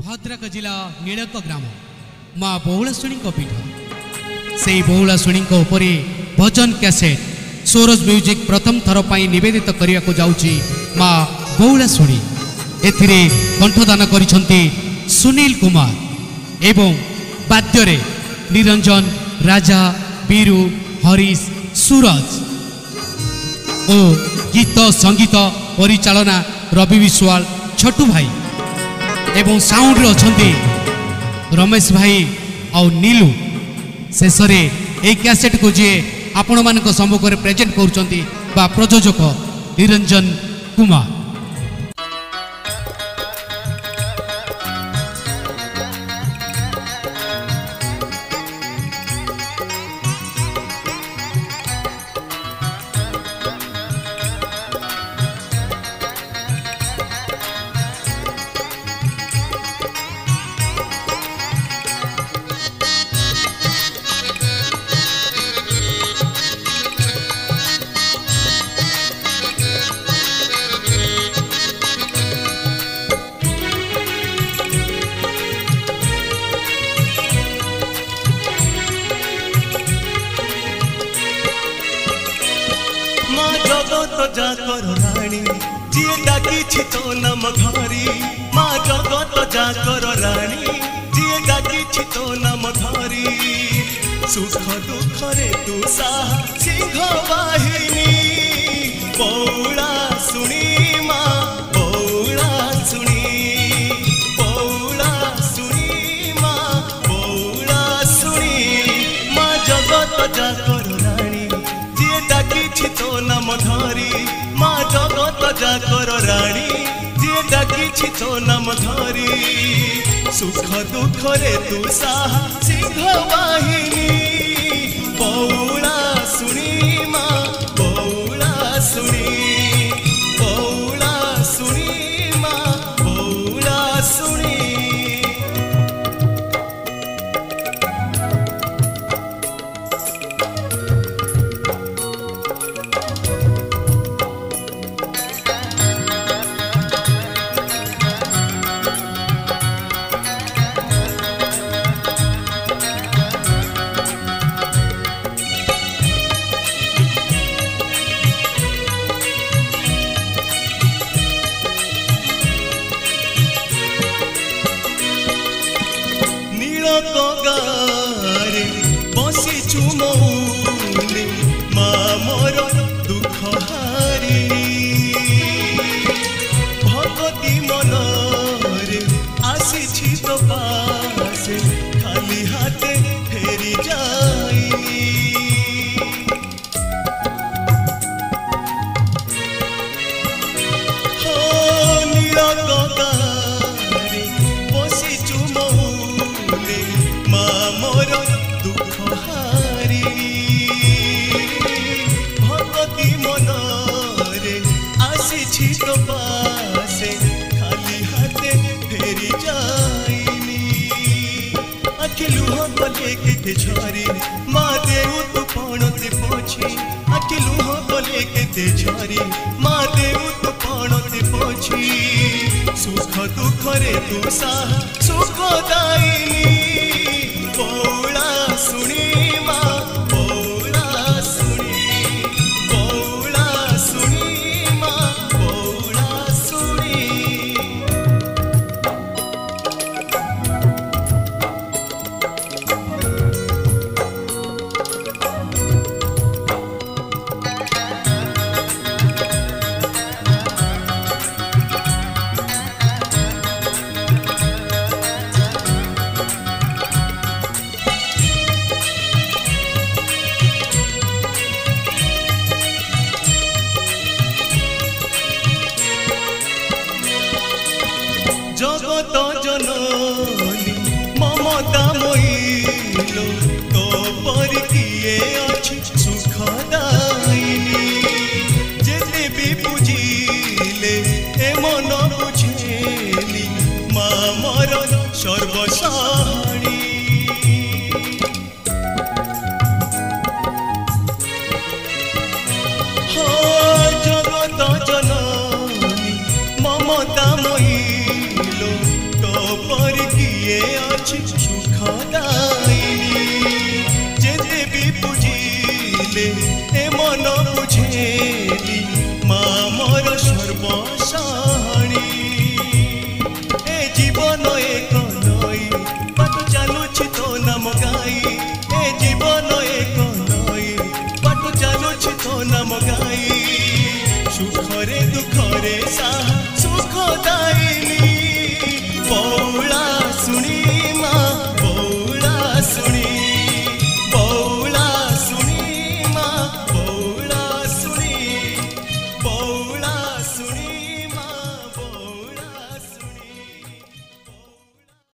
भद्रक जिला नीलक ग्राम माँ बहुलाशुणी पीठ से बहुलाशुणी भजन कैसेट सोरोज म्यूजिक प्रथम थर पर निवेदित करने को जाऊँगी माँ बहुलाशुणी एथिरे कंठदान करिसेंती सुनील कुमार एवं वाद्य निरंजन राजा बीरू हरीश सूरज ओ गीत संगीत परिचालना रवि विश्वाल छोटू भाई एवं साउंड रे अछंती रमेश भाई और नीलू शेष ए कैसेट को जी आपण मान सम्मुख में प्रेजेंट करुँच प्रयोजक निरंजन कुमार। जाकर रानी जी डाकी तो नम धरी माँ जगत जाकर रानी जी डाकी तो नम धरी सुख दुख रे तू साहा सिंह वाहिनी बौला सुनी माँ बौला सुनी माँ बौला सुनी माँ जगत जाकर रानी जी डाकी तो नम धरी माँ जगत जाकर रानी जी डाकी तो नम धरी सुख दुख रे तू साहा सिंह वाहिनी बौला सुनी माँ बौला सुनी माँ बौला सुनी। गारे बसी चुमौले माँ मोर दुख हारी भगती मन रे आसी तो पासे खाली हाथे फेरी जाइनी हो नीलक गारे बसी चुमौले माँ मोर दुख हारी भगती मन रे आसी तो पासे खाली हाथे फेरी जाइनी आखि लुह गले के झरी माँ देव तू पणते पोछी आखि लुह गले के झरी माँ देव तू पणते पोछी सुख दुख रे तू साहा सुख दाइनी